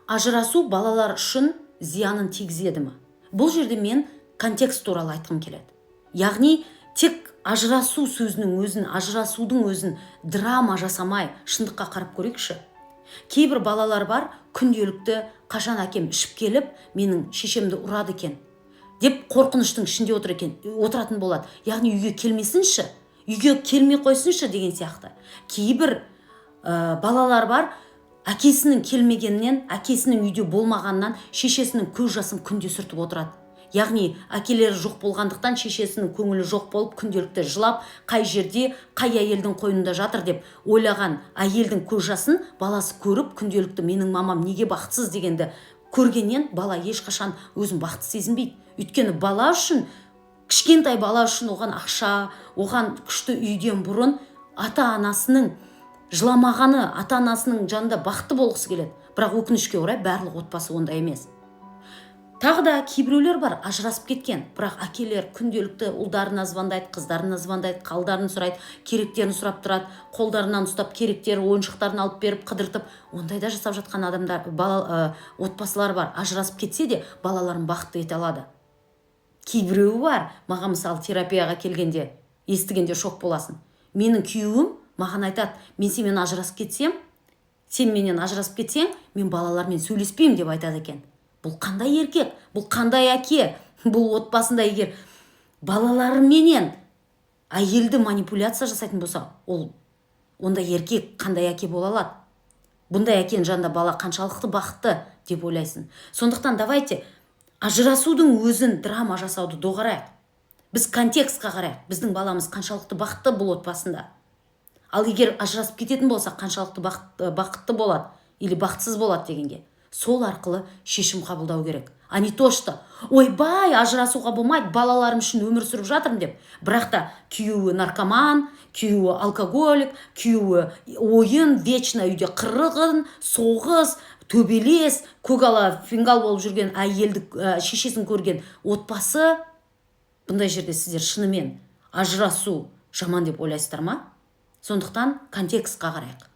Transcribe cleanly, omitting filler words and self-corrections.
ажырасу балалар үшін зиянын тигізеді ме? Бұл жерде мен контекст туралы айтқым келеді. Яғни тек ажырасу сөзінің өзін, ажырасудың өзін драма жасамай шындыққа қарап көрейікші. Кейбір балалар бар, күнделікті қашан әкем ішіп келіп, менің шешемді ұрады екен деп қорқыныштың ішінде отыратын болады. Яғни үйге келмесінші, үйге келмей қойсыншы деген сияқты. Кейбір балалар бар, әкесінің келмегеннен, әкесінің үйде болмағаннан шешесінің көз жасын күнде сүртіп отырады. Яғни әкелері жоқ болғандықтан шешесінің көңілі жоқ болып күнделікті жылап, қай жерде, қай әйелдің қойнында жатыр деп ойлаған әйелдің көз жасын баласы көріп, күнделікті менің мамам неге бақытсыз дегенді көргеннен бала ешқашан өзін бақытты сезінбейді. Өйткені бала үшін, кішкентай бала үшін оған ақша, оған күшті үйден бұрын ата-анасының жыламағаны, ата-анасының жанында бақытты болғысы келеді. Бірақ өкінішке орай барлық отбасы ондай емес. Тағы да кейбіреулер бар, ажырасып кеткен, бірақ әкелер күнделікті ұлдарына звондайды, қыздарына звондайды, қалдарын сұрайды, керектерін сұрап тұрады, қолдарынан ұстап керектері, ойыншықтарын алып беріп, қыдыртып, ондайда жасап жатқан адамдар, отбасылар бар. Ажырасып кетсе де балаларын бақытты ете алады. Кейбіреуі бар, маған мысалы терапияға келгенде, естігенде шок боласың. Менің күйеуім маған айтады, мен сенімен ажырасып кетсем, сен менен ажырасып кетсең, мен балалармен сөйлеспеймін деп айтады екен. Бұл қандай еркек, бұл қандай әке, бұл отбасында егер балаларыменен әйелді манипуляция жасайтын болса, онда еркек қандай әке бола алады? Бұндай әкенің жанында бала қаншалықты бақытты деп ойлайсың. Сондықтан давайте ажырасудың өзін драма жасауды доғарайық. Біз контекстқа қарайық, біздің баламыз қаншалықты бақытты бұл отбасында. Ал егер ажырасып кететін болса, қаншалықты бақытты болады или бақытсыз болады дегенге. Сол арқылы шешім қабылдау керек. А не то, что ойбай, ажырасуға болмайды, балаларым үшін өмір сүріп жатырмын деп. Бірақ та күйеуі наркоман, күйеуі алкоголик, күйеуі ойын, вечно үйде қырғын, соғыс, төбелес, көгала фингал болып жүрген әйелді шешесін көрген отбасы. Бұндай жерде сіздер шынымен ажырасу жаман деп ойлайсыздар ма? Сондықтан контекстқа қарайық.